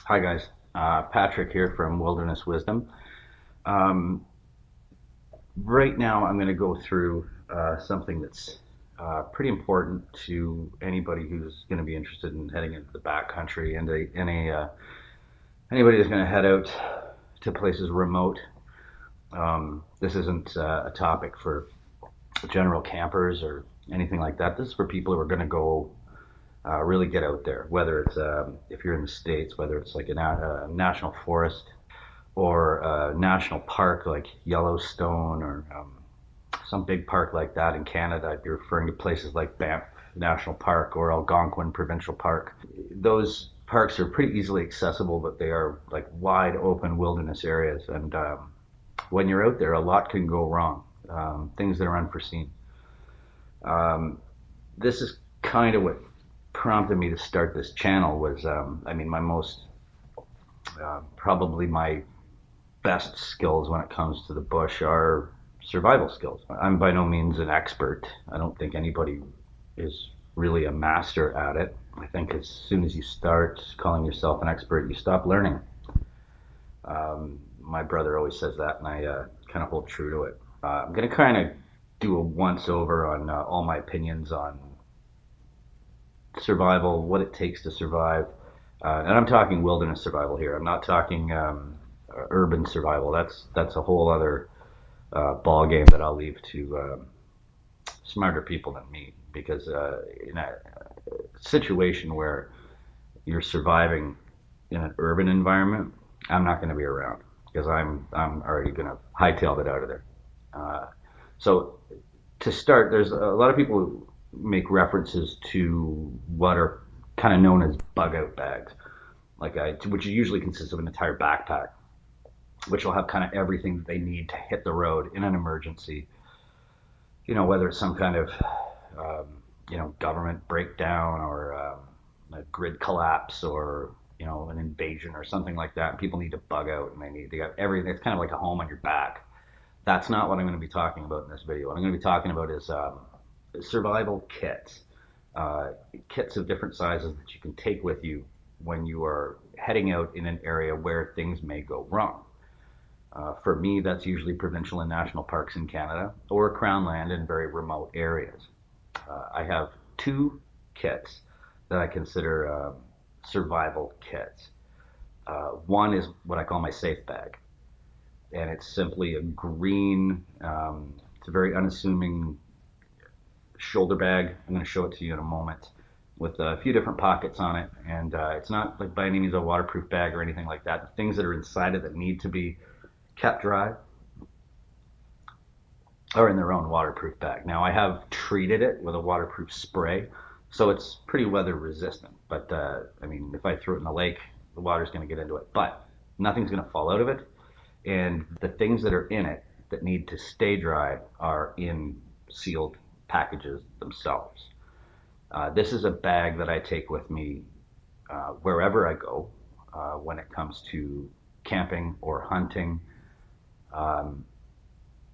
Hi guys, Patrick here from Wilderness Wisdom. Um, right now, I'm going to go through something that's pretty important to anybody who's going to be interested in heading into the backcountry and anybody that's going to head out to places remote. This isn't a topic for general campers or anything like that. This is for people who are going to go really get out there. Whether it's if you're in the States, whether it's like a national forest or a national park like Yellowstone or some big park like that in Canada. I'd be referring to places like Banff National Park or Algonquin Provincial Park. Those parks are pretty easily accessible, but they are like wide open wilderness areas. And when you're out there, a lot can go wrong, things that are unforeseen. Um, this is kind of what prompted me to start this channel was, my most, probably my best skills when it comes to the bush are survival skills. I'm by no means an expert. I don't think anybody is really a master at it. I think as soon as you start calling yourself an expert, you stop learning. My brother always says that, and I kind of hold true to it. I'm going to kind of do a once over on all my opinions on survival, what it takes to survive. And I'm talking wilderness survival here. I'm not talking urban survival. That's a whole other ball game that I'll leave to smarter people than me. Because in a situation where you're surviving in an urban environment, I'm not going to be around because I'm already going to hightail it out of there. Uh, so to start, there's a lot of people who make references to what are kind of known as bug out bags, which usually consists of an entire backpack, which will have kind of everything that they need to hit the road in an emergency. You know, whether it's some kind of government breakdown or a grid collapse or an invasion or something like that. And people need to bug out and they got everything. It's kind of like a home on your back. That's not what I'm going to be talking about in this video. What I'm going to be talking about is survival kits, kits of different sizes that you can take with you when you are heading out in an area where things may go wrong. For me, that's usually provincial and national parks in Canada or crown land in very remote areas. I have two kits that I consider survival kits. One is what I call my safe bag, and it's simply a green, it's a very unassuming shoulder bag. I'm going to show it to you in a moment with a few different pockets on it. And it's not like by any means a waterproof bag or anything like that. The things that are inside it that need to be kept dry are in their own waterproof bag. Now I have treated it with a waterproof spray, so it's pretty weather resistant. But if I throw it in the lake, the water's going to get into it. But nothing's going to fall out of it. And the things that are in it that need to stay dry are in sealed packages themselves. This is a bag that I take with me wherever I go when it comes to camping or hunting. Um,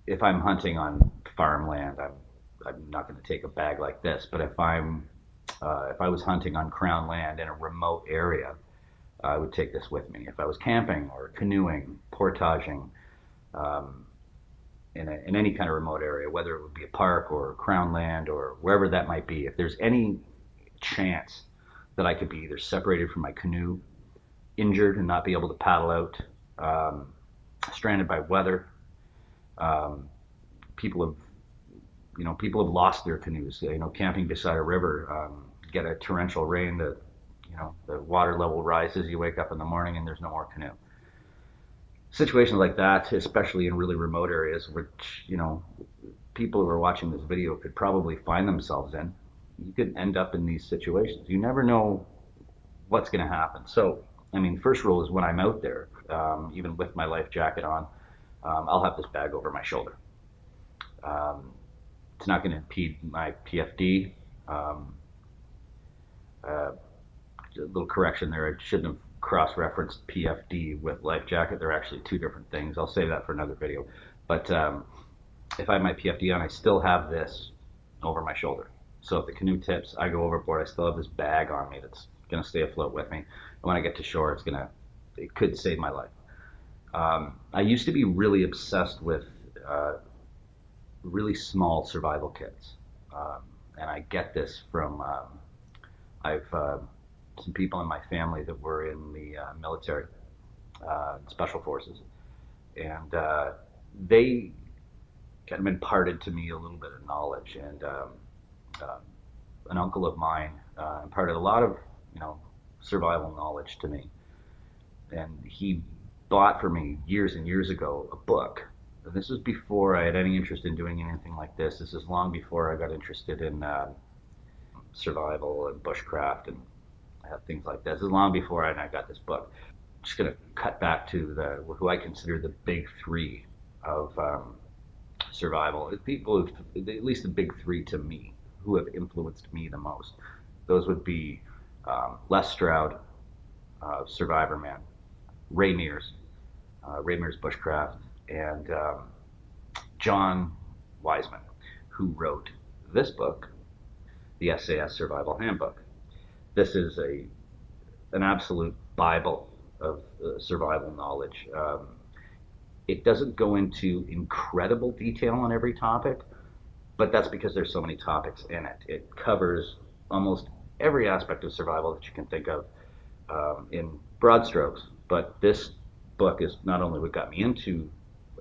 if I'm hunting on farmland, I'm not going to take a bag like this. But if I was hunting on crown land in a remote area, I would take this with me. If I was camping or canoeing, portaging, um, in any kind of remote area, whether it would be a park or crown land or wherever that might be, if there's any chance that I could be either separated from my canoe, injured and not be able to paddle out, um, stranded by weather, um, people have people have lost their canoes. Camping beside a river, get a torrential rain, the water level rises. You wake up in the morning and there's no more canoe. Situations like that, especially in really remote areas, which people who are watching this video could probably find themselves in. You could end up in these situations. You never know what's going to happen. So, first rule is when I'm out there, even with my life jacket on, I'll have this bag over my shoulder. Um, it's not going to impede my PFD. Um, a little correction there. I shouldn't have cross-referenced PFD with life jacket. They're actually two different things. I'll save that for another video. But if I have my PFD on, I still have this over my shoulder. So if the canoe tips, I go overboard, I still have this bag on me that's going to stay afloat with me. And when I get to shore, it's going to it could save my life. I used to be really obsessed with uh, really small survival kits, um, and I get this from I've some people in my family that were in the military, special forces, and they kind of imparted to me a little bit of knowledge. And uh, an uncle of mine imparted a lot of survival knowledge to me, and he bought for me years and years ago a book. And this was before I had any interest in doing anything like this. This is long before I got interested in survival and bushcraft and things like this. This is long before I got this book. I'm just going to cut back to who I consider the big three of survival. People, at least the big three to me, who have influenced me the most. Those would be Les Stroud, Survivor Man, Ray Mears Bushcraft, and John Wiseman, who wrote this book, the SAS Survival Handbook. This is an absolute Bible of survival knowledge. It doesn't go into incredible detail on every topic, but that's because there's so many topics in it. It covers almost every aspect of survival that you can think of in broad strokes. But this book is not only what got me into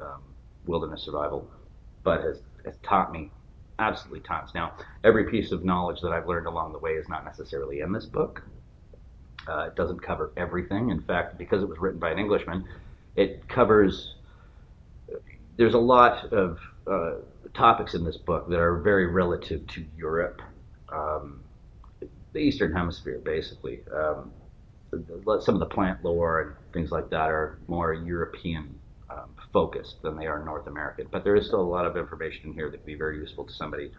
um, wilderness survival, but has taught me absolutely tons. Now, every piece of knowledge that I've learned along the way is not necessarily in this book. It doesn't cover everything. In fact, because it was written by an Englishman, it covers. There's a lot of topics in this book that are very relative to Europe, um, the Eastern Hemisphere, basically. Some of the plant lore and things like that are more European focused than they are North American. But there is still a lot of information in here that could be very useful to somebody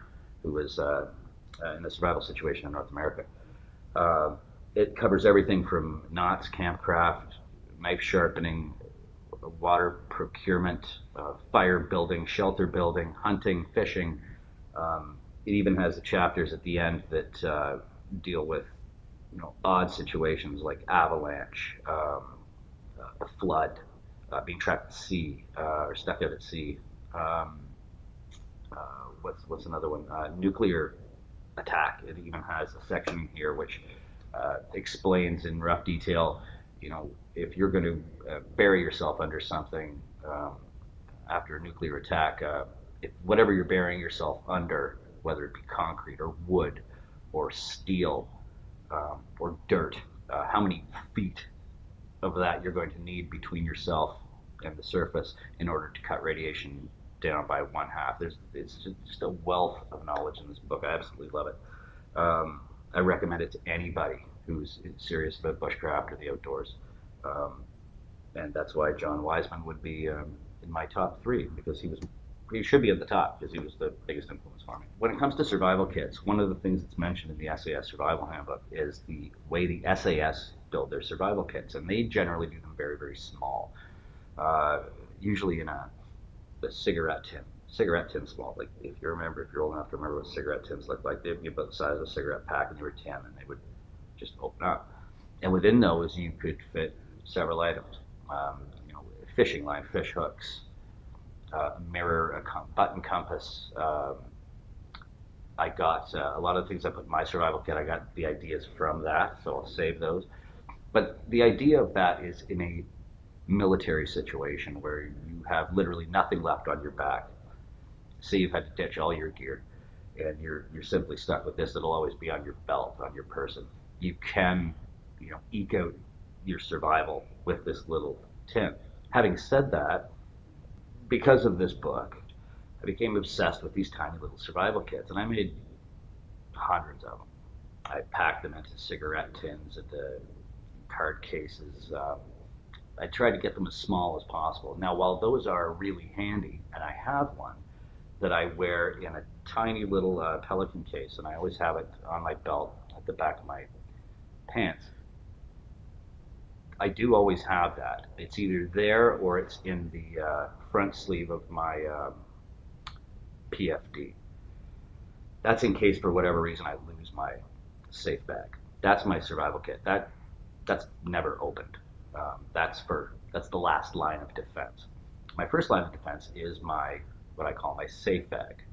who is in a survival situation in North America. Uh, it covers everything from knots, campcraft, knife sharpening, water procurement, fire building, shelter building, hunting, fishing. It even has the chapters at the end that deal with odd situations like avalanche, a flood, being trapped at sea or stuck out at sea. Um, what's another one? Nuclear attack. It even has a section here which explains in rough detail, if you're going to bury yourself under something after a nuclear attack, if whatever you're burying yourself under, whether it be concrete or wood or steel or dirt, how many feet of that you're going to need between yourself and the surface in order to cut radiation down by one half. It's just a wealth of knowledge in this book. I absolutely love it. I recommend it to anybody who's serious about bushcraft or the outdoors. Um, and that's why John Wiseman would be in my top three, because he should be at the top because he was the biggest influence for me. When it comes to survival kits, one of the things that's mentioned in the SAS Survival Handbook is the way the SAS build their survival kits, and they generally do them very, very small, uh, usually in a cigarette tin small. Like if you're old enough to remember what cigarette tins look like, they'd be about the size of a cigarette pack, and they were tin, and they would just open up. And within those, you could fit several items. Fishing line, fish hooks, mirror, a button compass. I got a lot of things I put in my survival kit. I got the ideas from that, so I'll save those. But the idea of that is in a military situation where you have literally nothing left on your back. Say you've had to ditch all your gear, and you're simply stuck with this. It'll always be on your belt, on your person. You can, eke out your survival with this little tin. Having said that, because of this book, I became obsessed with these tiny little survival kits, and I made hundreds of them. I packed them into cigarette tins, into card cases. I tried to get them as small as possible. Now, while those are really handy, and I have one that I wear in a tiny little Pelican case, and I always have it on my belt at the back of my pants. I do always have that. It's either there or it's in the front sleeve of my PFD. That's in case for whatever reason I lose my safe bag. That's my survival kit. That's never opened. That's the last line of defense. My first line of defense is my what I call my safe bag,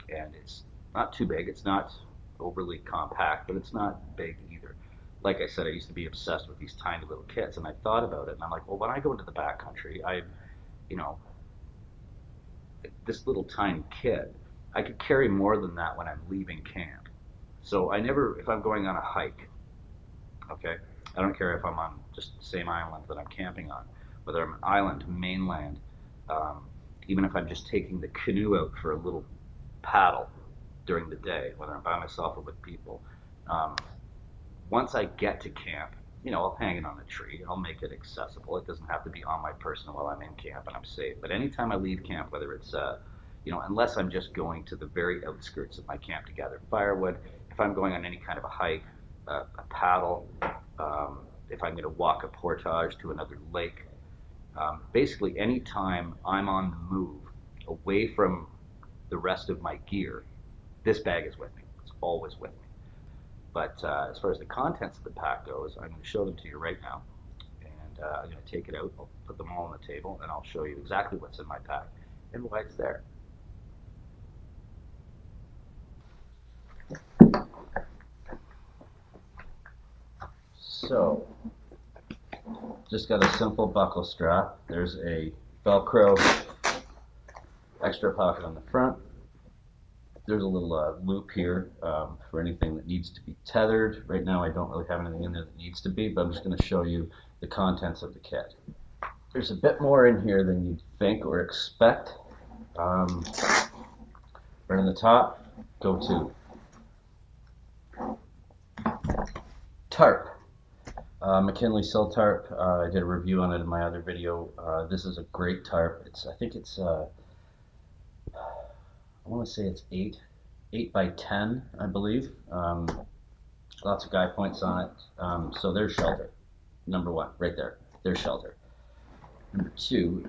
and it's not too big. It's not overly compact, but it's not big either. Like I said, I used to be obsessed with these tiny little kits, and I thought about it, and I'm like, well, when I go into the backcountry, you know, this little tiny kit, I could carry more than that when I'm leaving camp. So I never, if I'm going on a hike, okay, I don't care if I'm on just the same island that I'm camping on, whether I'm an island, mainland, um, even if I'm just taking the canoe out for a little paddle during the day, whether I'm by myself or with people. Um, Once I get to camp, I'll hang it on a tree. I'll make it accessible. It doesn't have to be on my person while I'm in camp and I'm safe. But anytime I leave camp, whether it's, unless I'm just going to the very outskirts of my camp to gather firewood, if I'm going on any kind of a hike, a paddle, if I'm going to walk a portage to another lake, basically anytime I'm on the move away from the rest of my gear, this bag is with me. It's always with me. But as far as the contents of the pack goes, I'm going to show them to you right now. And I'm going to take it out. I'll put them all on the table, and I'll show you exactly what's in my pack and why it's there. So, just got a simple buckle strap. There's a Velcro extra pocket on the front. There's a little loop here for anything that needs to be tethered. Right now I don't really have anything in there that needs to be, but I'm just going to show you the contents of the kit. There's a bit more in here than you'd think or expect. Right on the top, go to tarp. McKinley Sill tarp. I did a review on it in my other video. This is a great tarp. I think it's I want to say it's 8 by 10, I believe. Lots of guy points on it. So there's shelter. Number one, right there. There's shelter. Number two,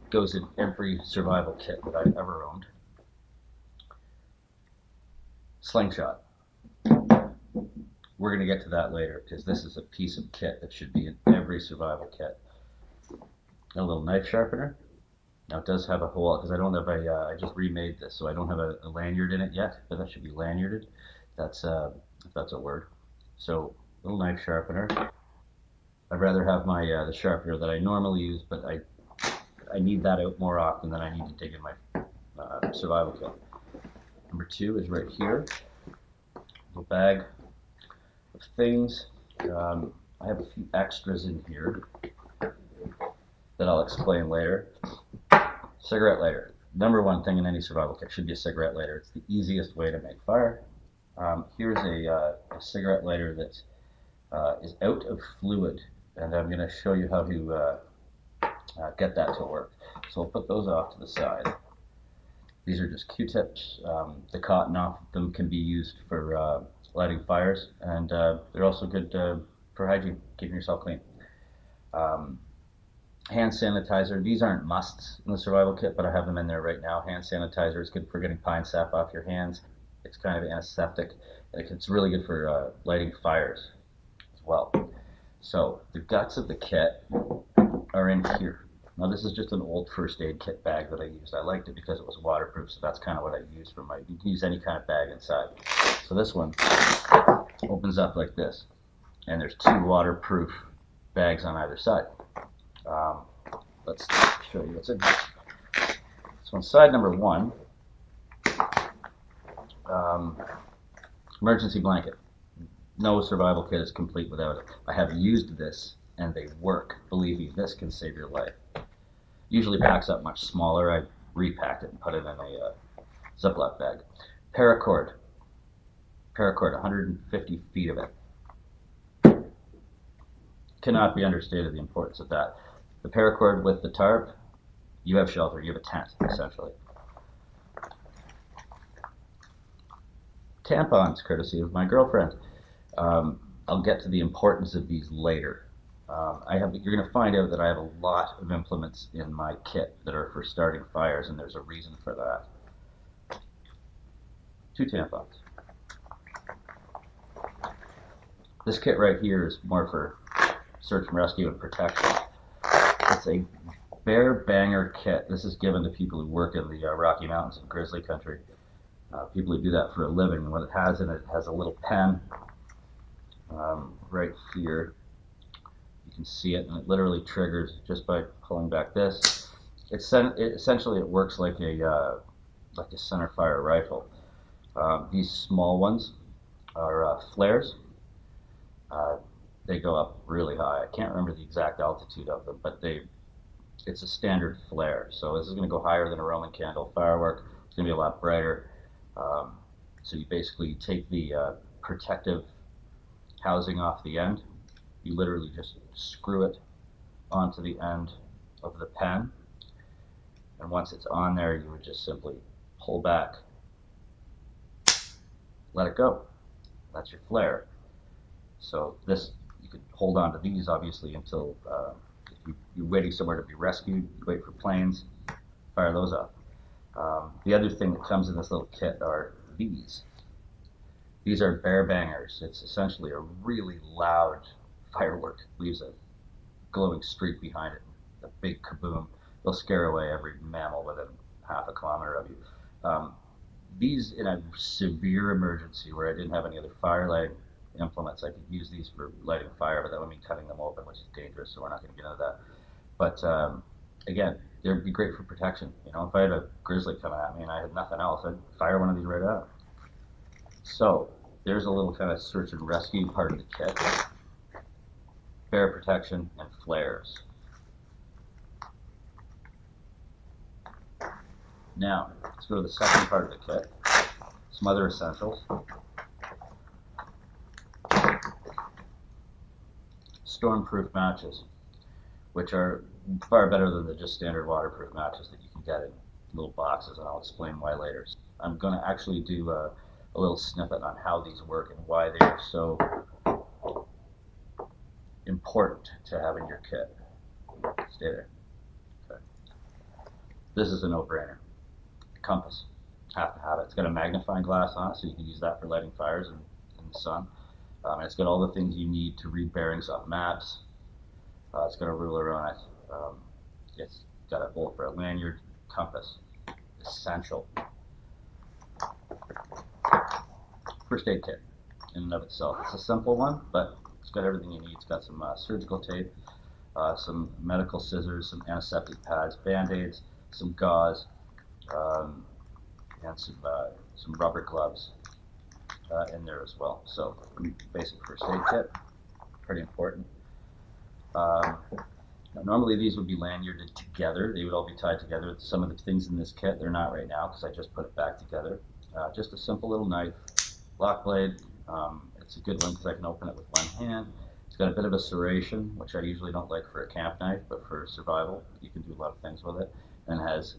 goes in every survival kit that I've ever owned. Slingshot. We're going to get to that later because this is a piece of kit that should be in every survival kit. A little knife sharpener. Now it does have a hole because I don't have I just remade this, so I don't have a lanyard in it yet, but that should be lanyarded. If that's a word. So little knife sharpener. I'd rather have my the sharpener that I normally use, but I need that out more often than I need to dig in my survival kit. Number two is right here. Little bag of things. I have a few extras in here that I'll explain later. Cigarette lighter. Number one thing in any survival kit should be a cigarette lighter. It's the easiest way to make fire. Here's a cigarette lighter that is out of fluid, and I'm going to show you how to get that to work. So I'll put those off to the side. These are just Q-tips. The cotton off of them can be used for lighting fires, and they're also good for hygiene, keeping yourself clean. Hand sanitizer. These aren't musts in the survival kit, but I have them in there right now. Hand sanitizer is good for getting pine sap off your hands. It's kind of antiseptic. It's really good for lighting fires as well. So the guts of the kit are in here. Now this is just an old first aid kit bag that I used. I liked it because it was waterproof, so that's kind of what I used for you can use any kind of bag inside. So this one opens up like this, and there's two waterproof bags on either side. Let's show you what's in here. So on side number one, emergency blanket. No survival kit is complete without it. I have used this and they work. Believe me, this can save your life. Usually packs up much smaller. I repacked it and put it in a Ziploc bag. Paracord. Paracord, 150 feet of it. Cannot be understated the importance of that. The paracord with the tarp, you have shelter, you have a tent, essentially. Tampons, courtesy of my girlfriend. I'll get to the importance of these later. You're going to find out that I have a lot of implements in my kit that are for starting fires, and there's a reason for that. 2 tampons. This kit right here is more for search and rescue and protection. It's a bear banger kit. This is given to people who work in the Rocky Mountains and grizzly country. People who do that for a living. And what it has in it, it has a little pen right here. You can see it, and it literally triggers just by pulling back this. Essentially, it works like a center fire rifle. These small ones are flares. Uh, they go up really high. I can't remember the exact altitude of them, but it's a standard flare. So this is going to go higher than a Roman candle firework. It's going to be a lot brighter. So you basically take the protective housing off the end. You literally just screw it onto the end of the pen. And once it's on there, you would just simply pull back, let it go. That's your flare. So this, you could hold on to these obviously until if you're waiting somewhere to be rescued, you wait for planes, fire those up. The other thing that comes in this little kit are these. These are bear bangers. It's essentially a really loud firework. Leaves a glowing streak behind it, a big kaboom. They'll scare away every mammal within half a kilometer of you. These, in a severe emergency where I didn't have any other fire lighting implements, I could use these for lighting fire, but that would mean cutting them open, which is dangerous, so we're not going to get into that. But again, they'd be great for protection. You know, if I had a grizzly coming at me and I had nothing else, I'd fire one of these right out. So there's a little kind of search and rescue part of the kit. Bear protection and flares. Now, let's go to the second part of the kit. Some other essentials. Storm-proof matches, which are far better than the just standard waterproof matches that you can get in little boxes, and I'll explain why later. I'm going to actually do a little snippet on how these work and why they are so important to have in your kit. Stay there. Okay. This is a no-brainer. Compass. Have to have it. It's got a magnifying glass on it, so you can use that for lighting fires in the sun. And it's got all the things you need to read bearings off maps. It's got a ruler on it. It's got a hole for a lanyard. Compass. Essential. First aid kit in and of itself. It's a simple one, but it's got everything you need. It's got some surgical tape, some medical scissors, some antiseptic pads, band-aids, some gauze, and some rubber gloves in there as well. So basic first aid kit, pretty important. Normally these would be lanyarded together. They would all be tied together. Some of the things in this kit, they're not right now because I just put it back together. Just a simple little knife, lock blade. It's a good one because I can open it with one hand. It's got a bit of a serration, which I usually don't like for a camp knife, but for survival, you can do a lot of things with it. And it has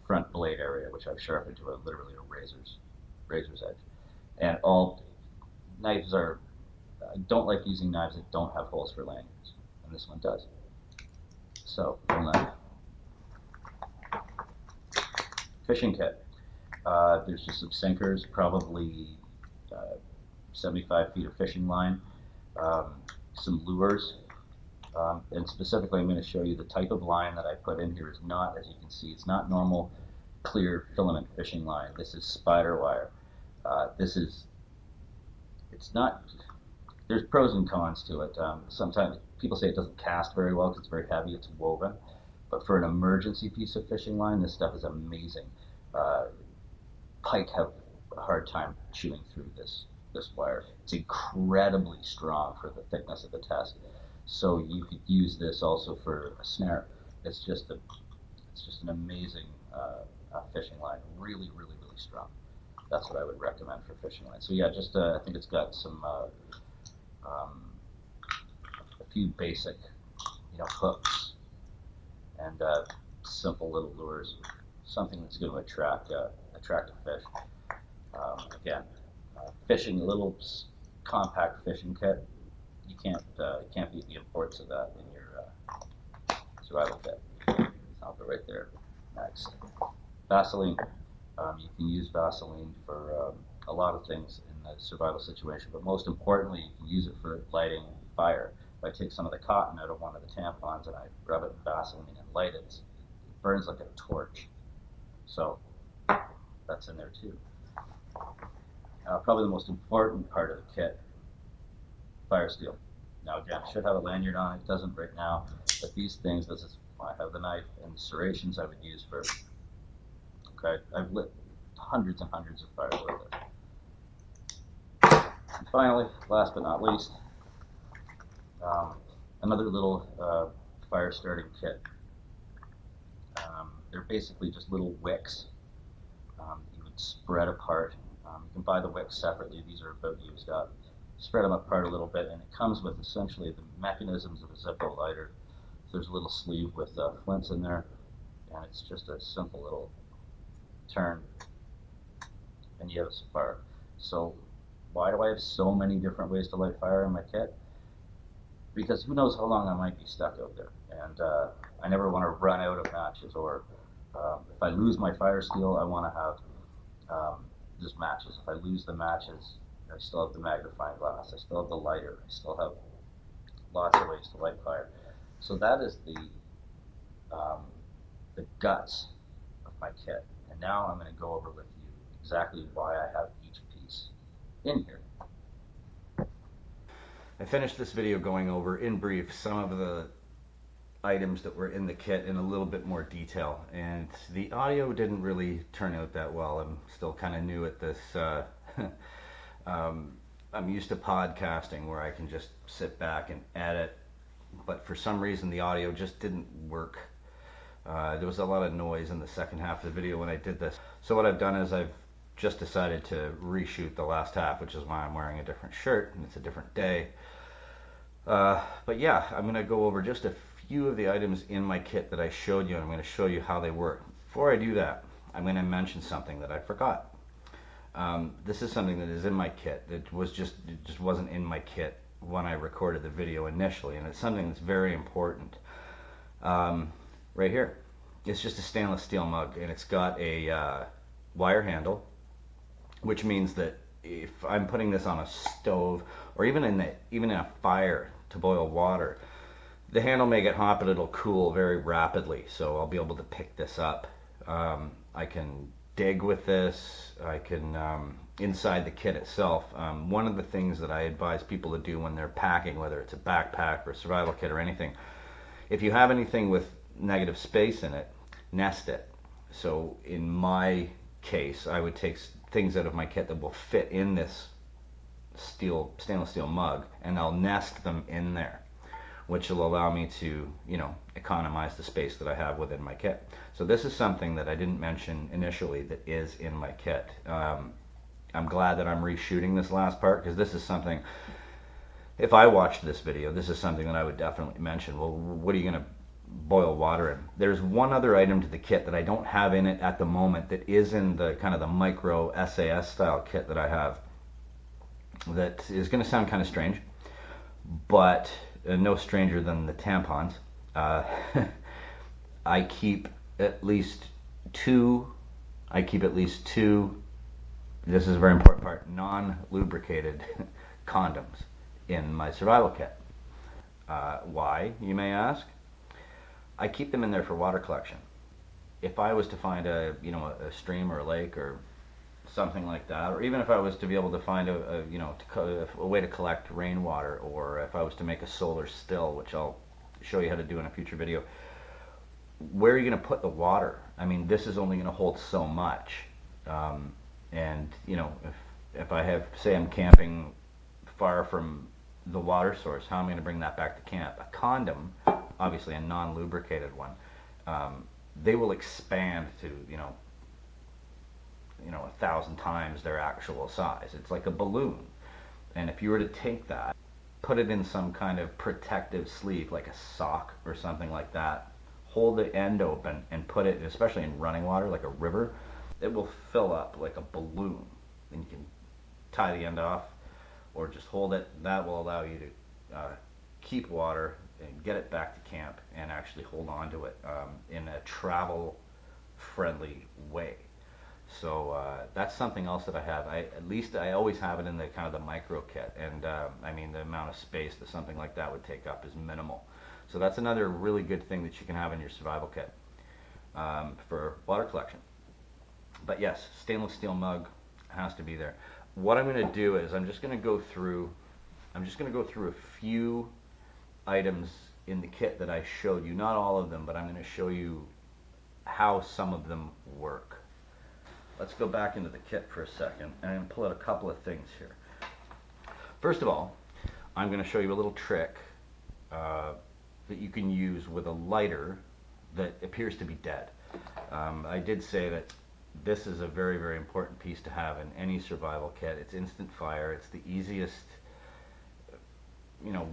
front blade area, which I've sharpened to literally a razor's edge. And all knives are, I don't like using knives that don't have holes for lanyards, and this one does. So, little knife. Fishing kit. There's just some sinkers, probably 75 feet of fishing line, some lures, and specifically I'm going to show you the type of line that I put in here is not, as you can see, it's not normal clear filament fishing line. This is spider wire. It's not, there's pros and cons to it. Sometimes people say it doesn't cast very well because it's very heavy, it's woven, but for an emergency piece of fishing line, this stuff is amazing. Pike have a hard time chewing through this wire. It's incredibly strong for the thickness of the test. So you could use this also for a snare. It's just an amazing fishing line. Really, really, really strong. That's what I would recommend for fishing line. So yeah, just I think it's got some a few basic, hooks and simple little lures. Something that's going to attract a fish. Again, fishing, a little compact fishing kit. You can't beat the importance of that in your survival kit. I'll put it right there. Next, Vaseline. You can use Vaseline for a lot of things in a survival situation, but most importantly, you can use it for lighting fire. if I take some of the cotton out of one of the tampons and I rub it in Vaseline and light it, it burns like a torch. So that's in there too. Probably the most important part of the kit, fire steel. Now again, it should have a lanyard on it. It doesn't right now, but these things, this is, I have the knife and serrations I would use for, okay, I've lit hundreds and hundreds of fires with it. And finally, last but not least, another little fire starting kit. They're basically just little wicks you would spread apart. You can buy the wicks separately. These are about used up. Spread them apart a little bit, and it comes with essentially the mechanisms of a Zippo lighter. So there's a little sleeve with flints in there, and it's just a simple little turn, and you have a spark. So why do I have so many different ways to light fire in my kit? Because who knows how long I might be stuck out there, and I never want to run out of matches, or if I lose my fire steel, I want to have just matches. If I lose the matches, I still have the magnifying glass, I still have the lighter, I still have lots of ways to light fire. So that is the guts of my kit. And now I'm going to go over with you exactly why I have each piece in here. I finished this video going over in brief some of the items that were in the kit in a little bit more detail, and the audio didn't really turn out that well. I'm still kind of new at this. I'm used to podcasting where I can just sit back and edit, but for some reason the audio just didn't work. There was a lot of noise in the second half of the video when I did this. So what I've done is I've just decided to reshoot the last half, which is why I'm wearing a different shirt and it's a different day. But yeah, I'm going to go over just a few of the items in my kit that I showed you, and I'm going to show you how they work. Before I do that, I'm going to mention something that I forgot. This is something that is in my kit. It just wasn't in my kit when I recorded the video initially, and it's something that's very important. Right here, it's just a stainless steel mug, and it's got a wire handle, which means that if I'm putting this on a stove or even in a fire to boil water, the handle may get hot, but it'll cool very rapidly, so I'll be able to pick this up. I can dig with this. I can inside the kit itself. One of the things that I advise people to do when they're packing, whether it's a backpack or a survival kit or anything, if you have anything with negative space in it, nest it. So in my case, I would take things out of my kit that will fit in this stainless steel mug, and I'll nest them in there, which will allow me to, economize the space that I have within my kit. So this is something that I didn't mention initially that is in my kit. I'm glad that I'm reshooting this last part, because this is something, if I watched this video, this is something that I would definitely mention. Well, what are you going to boil water in? There's one other item to the kit that I don't have in it at the moment that is in the kind of the micro SAS style kit that I have, that is going to sound kind of strange, but no stranger than the tampons. I keep at least two, this is a very important part, non-lubricated condoms in my survival kit. Why, you may ask? I keep them in there for water collection. If I was to find a stream or a lake or something like that, or even if I was to be able to find a way to collect rainwater, or if I was to make a solar still, which I'll show you how to do in a future video, where are you going to put the water? I mean, this is only going to hold so much, and if I have, say I'm camping far from the water source, how am I going to bring that back to camp? A condom, obviously a non-lubricated one, they will expand to 1,000 times their actual size. It's like a balloon, and if you were to take that, put it in some kind of protective sleeve like a sock or something like that, hold the end open and put it, especially in running water like a river, it will fill up like a balloon. Then you can tie the end off or just hold it. That will allow you to keep water and get it back to camp and actually hold on to it in a travel friendly way. So that's something else that I have. At least I always have it in the kind of the micro kit, and I mean the amount of space that something like that would take up is minimal. So that's another really good thing that you can have in your survival kit for water collection. But yes, stainless steel mug has to be there. What I'm going to do is I'm just going to go through a few items in the kit that I showed you. Not all of them, but I'm going to show you how some of them work. Let's go back into the kit for a second and pull out a couple of things here. First of all, I'm going to show you a little trick that you can use with a lighter that appears to be dead. I did say that this is a very, very important piece to have in any survival kit. It's instant fire. It's the easiest,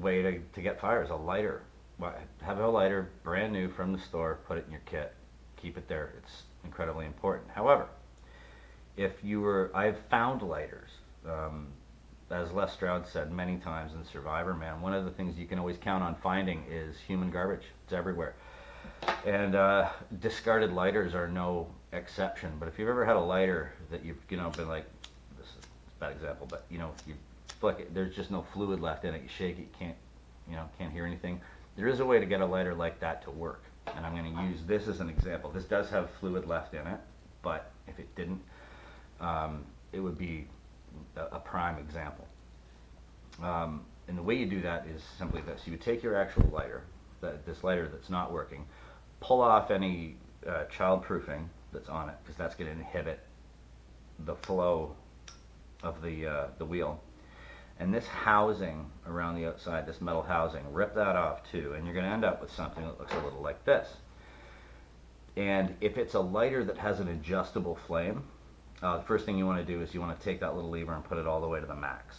way to get fire is a lighter. Have a lighter, brand new from the store, put it in your kit. Keep it there. It's incredibly important. However, I've found lighters. As Les Stroud said many times in Survivor Man, one of the things you can always count on finding is human garbage. It's everywhere. And discarded lighters are no exception. But if you've ever had a lighter that you've been like, this is a bad example, but you flick it, there's just no fluid left in it. You shake it, you can't hear anything. There is a way to get a lighter like that to work, and I'm going to use this as an example. This does have fluid left in it, but if it didn't, it would be a prime example. And the way you do that is simply this. You would take your actual lighter, this lighter that's not working, pull off any childproofing that's on it, because that's going to inhibit the flow of the wheel. And this housing around the outside, this metal housing, rip that off too, and you're going to end up with something that looks a little like this. And if it's a lighter that has an adjustable flame, the first thing you want to do is you want to take that little lever and put it all the way to the max.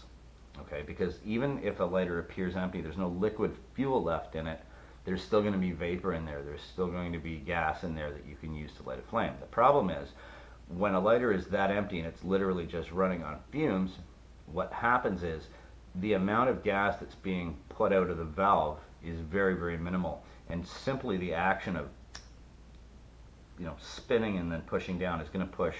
Okay, because even if a lighter appears empty, there's no liquid fuel left in it, there's still going to be vapor in there. There's still going to be gas in there that you can use to light a flame. The problem is, when a lighter is that empty and it's literally just running on fumes, what happens is the amount of gas that's being put out of the valve is very, very minimal. And simply the action of spinning and then pushing down is going to push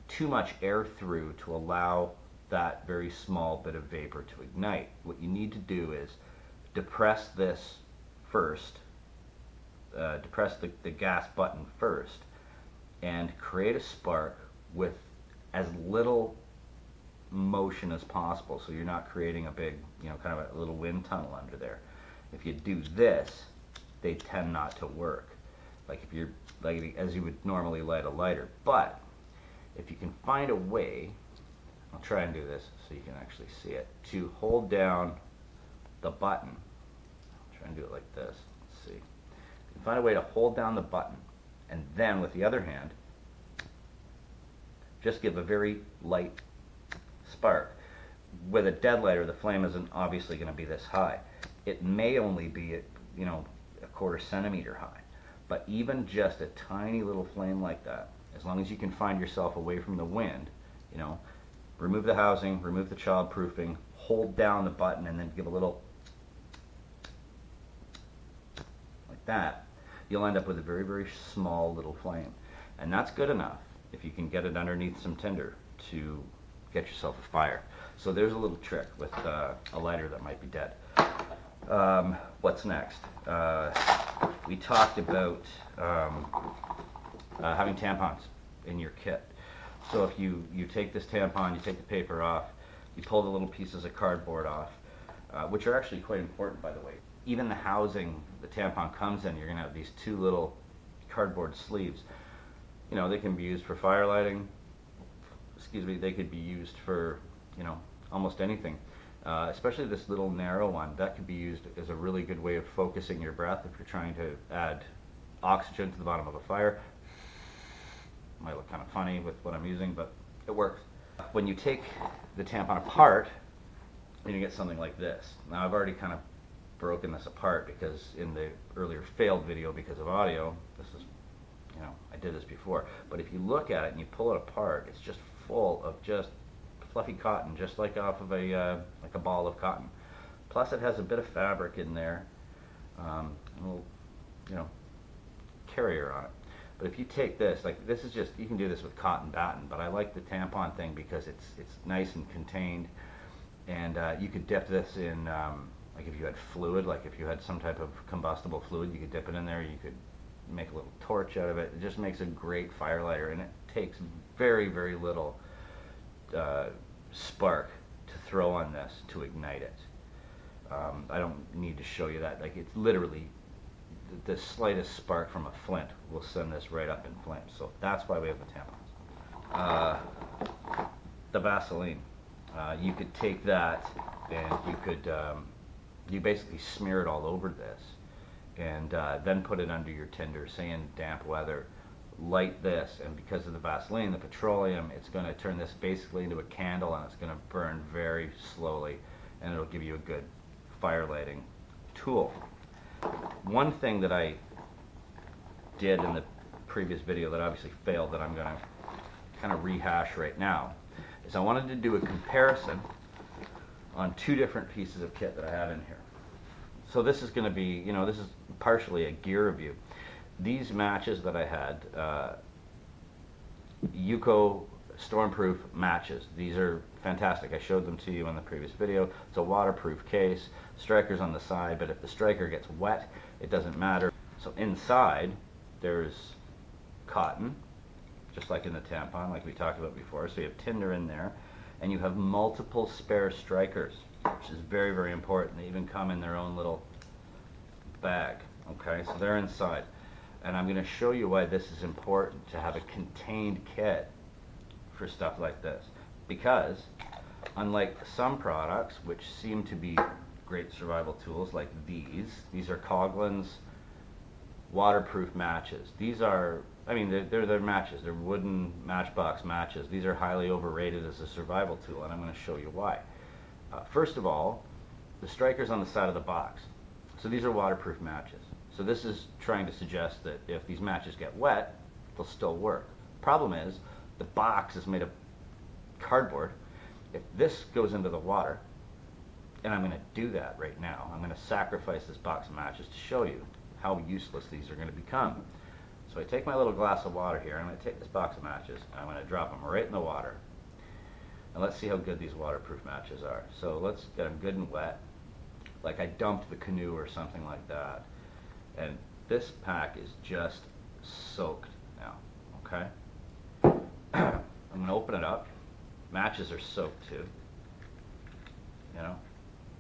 too much air through to allow that very small bit of vapor to ignite. What you need to do is depress this first, depress the gas button first, and create a spark with as little motion as possible, so you're not creating a big, kind of a little wind tunnel under there. If you do this, they tend not to work, like if you're as you would normally light a lighter. But if you can find a way, I'll try and do this so you can actually see it, to hold down the button. I'll try and do it like this. Let's see. You can find a way to hold down the button, and then with the other hand, just give a very light spark. With a dead lighter, the flame isn't obviously going to be this high. It may only be at, a quarter centimeter high. But even just a tiny little flame like that, as long as you can find yourself away from the wind, remove the housing, remove the childproofing, hold down the button, and then give a little like that, you'll end up with a very, very small little flame. And that's good enough if you can get it underneath some tinder to get yourself a fire. So there's a little trick with a lighter that might be dead. What's next? We talked about having tampons in your kit. So if you take this tampon, you take the paper off, you pull the little pieces of cardboard off, which are actually quite important, by the way. Even the housing the tampon comes in, you're going to have these two little cardboard sleeves. They can be used for fire lighting. They could be used for, almost anything. Especially this little narrow one, that could be used as a really good way of focusing your breath if you're trying to add oxygen to the bottom of a fire. Might look kind of funny with what I'm using, but it works. When you take the tampon apart, you're going to get something like this. Now I've already kind of broken this apart because in the earlier failed video because of audio, this is, I did this before. But if you look at it and you pull it apart, it's just full of just fluffy cotton, just like off of a ball of cotton. Plus it has a bit of fabric in there, a little, carrier on it. But if you take this, like this is just, you can do this with cotton batting, but I like the tampon thing because it's nice and contained, and you could dip this in, like if you had fluid, like if you had some type of combustible fluid, you could dip it in there. You could make a little torch out of it. It just makes a great fire lighter, and it takes very, very little spark to throw on this to ignite it. I don't need to show you that. Like it's literally the slightest spark from a flint will send this right up in flames. So that's why we have the tampons. The Vaseline. You could take that and you could you basically smear it all over this, and then put it under your tinder, say in damp weather. Light this, and because of the Vaseline, the petroleum, it's going to turn this basically into a candle, and it's going to burn very slowly, and it'll give you a good fire lighting tool. One thing that I did in the previous video that obviously failed, that I'm going to kind of rehash right now, is I wanted to do a comparison on two different pieces of kit that I have in here. So this is going to be, you know, this is partially a gear review. These matches that I had, Yuko Stormproof matches. These are fantastic. I showed them to you in the previous video. It's a waterproof case, strikers on the side, but if the striker gets wet, it doesn't matter. So inside, there's cotton, just like in the tampon, like we talked about before. So you have tinder in there, and you have multiple spare strikers, which is very, very important. They even come in their own little bag. Okay, so they're inside. And I'm going to show you why this is important to have a contained kit for stuff like this. Because unlike some products, which seem to be great survival tools like these are Coughlin's waterproof matches. These are, I mean, they're matches. They're wooden matchbox matches. These are highly overrated as a survival tool, and I'm going to show you why. First of all, the striker's on the side of the box. So these are waterproof matches. So this is trying to suggest that if these matches get wet, they'll still work. Problem is, the box is made of cardboard. If this goes into the water, and I'm going to do that right now, I'm going to sacrifice this box of matches to show you how useless these are going to become. So I take my little glass of water here, I'm going to take this box of matches, and I'm going to drop them right in the water. And let's see how good these waterproof matches are. So let's get them good and wet, like I dumped the canoe or something like that. And this pack is just soaked now, okay? I'm going to open it up. Matches are soaked too, you know?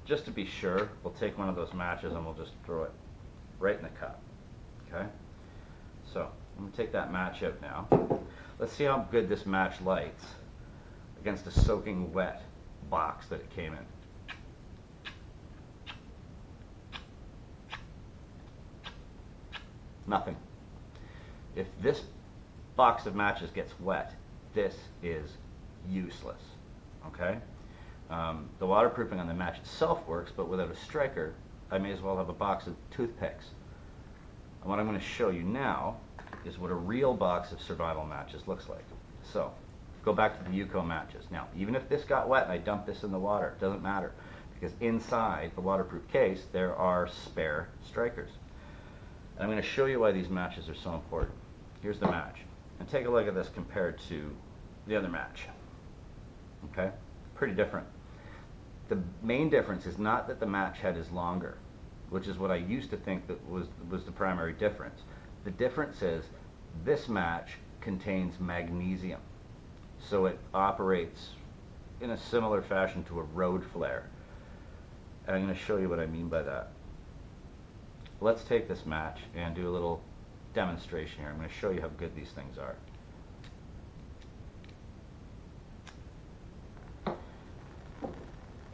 Just to be sure, we'll take one of those matches and we'll just throw it right in the cup, okay? So, I'm going to take that match out now. Let's see how good this match lights against a soaking wet box that it came in. Nothing. If this box of matches gets wet, this is useless, okay? The waterproofing on the match itself works, but without a striker, I may as well have a box of toothpicks. And what I'm going to show you now is what a real box of survival matches looks like. So, go back to the Yuko matches. Now, even if this got wet and I dump this in the water, it doesn't matter, because inside the waterproof case, there are spare strikers. And I'm going to show you why these matches are so important. Here's the match. And take a look at this compared to the other match. Okay? Pretty different. The main difference is not that the match head is longer, which is what I used to think that was the primary difference. The difference is this match contains magnesium. So it operates in a similar fashion to a road flare. And I'm going to show you what I mean by that. Let's take this match and do a little demonstration here. I'm going to show you how good these things are.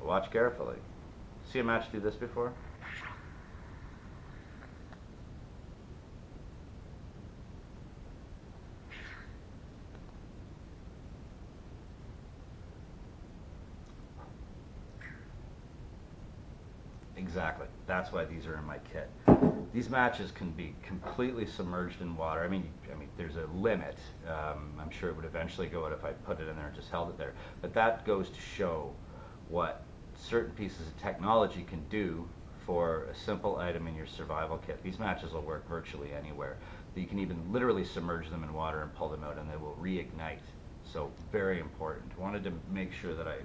Watch carefully. See a match do this before? Exactly. That's why these are in my kit. These matches can be completely submerged in water. I mean, there's a limit. I'm sure it would eventually go out if I put it in there and just held it there. But that goes to show what certain pieces of technology can do for a simple item in your survival kit. These matches will work virtually anywhere. that you can even literally submerge them in water and pull them out and they will reignite. So very important. Wanted to make sure that I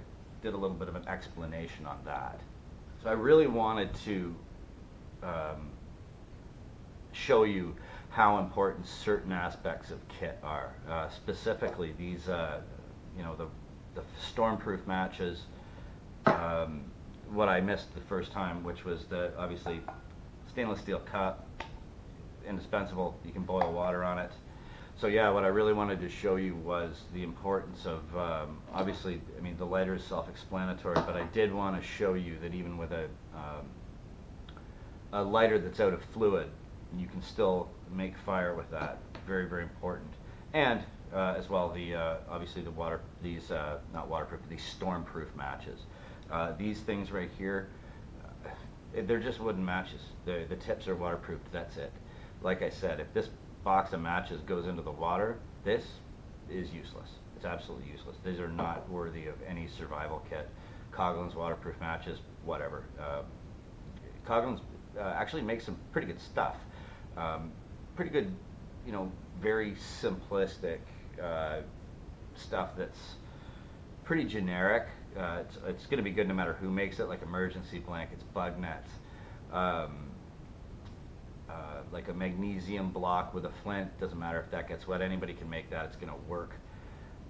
did a little bit of an explanation on that. So I really wanted to show you how important certain aspects of kit are. Specifically, these, the stormproof matches. What I missed the first time, which was the obviously stainless steel cup, indispensable. You can boil water on it. So yeah, what I really wanted to show you was the importance of, obviously, I mean, the lighter is self-explanatory, but I did want to show you that even with a lighter that's out of fluid, you can still make fire with that. Very, very important. And as well, the obviously the water, these not waterproof, but these stormproof matches. These things right here, they're just wooden matches. The tips are waterproofed. That's it. Like I said, if this box of matches goes into the water, this is useless. It's absolutely useless. These are not worthy of any survival kit. Coghlan's waterproof matches, whatever. Coghlan's actually makes some pretty good stuff. Pretty good, very simplistic stuff that's pretty generic. It's going to be good no matter who makes it, like emergency blankets, bug nets, like a magnesium block with a flint. Doesn't matter if that gets wet, anybody can make that. It's going to work.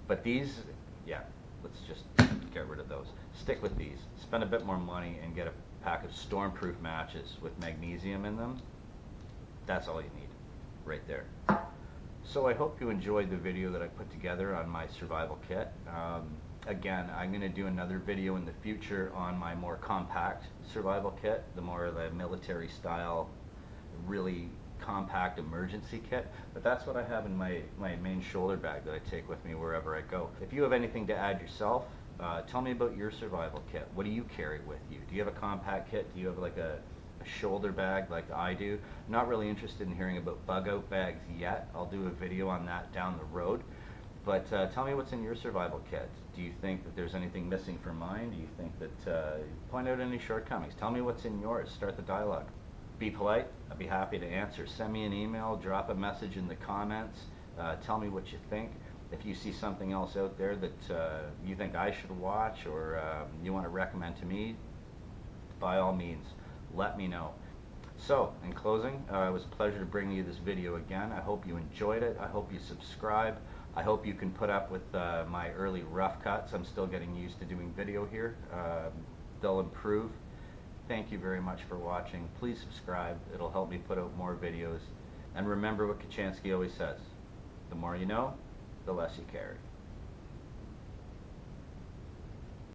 But these, yeah, let's just get rid of those. Stick with these. Spend a bit more money and get a pack of stormproof matches with magnesium in them. That's all you need right there. So I hope you enjoyed the video that I put together on my survival kit. Again, I'm going to do another video in the future on my more compact survival kit, the more the military style, really compact emergency kit. But that's what I have in my main shoulder bag that I take with me wherever I go. If you have anything to add yourself, tell me about your survival kit. What do you carry with you? Do you have a compact kit? Do you have like a shoulder bag like I do? Not really interested in hearing about bug out bags yet. I'll do a video on that down the road. But tell me what's in your survival kit. Do you think that there's anything missing from mine? Do you think that, point out any shortcomings. Tell me what's in yours. Start the dialogue. Be polite. I'd be happy to answer. Send me an email, drop a message in the comments. Tell me what you think. If you see something else out there that you think I should watch or you want to recommend to me, by all means, let me know. So, in closing, it was a pleasure to bring you this video again. I hope you enjoyed it. I hope you subscribe. I hope you can put up with my early rough cuts. I'm still getting used to doing video here. They'll improve. Thank you very much for watching. Please subscribe. It'll help me put out more videos. And remember what Kachansky always says, the more you know, the less you carry.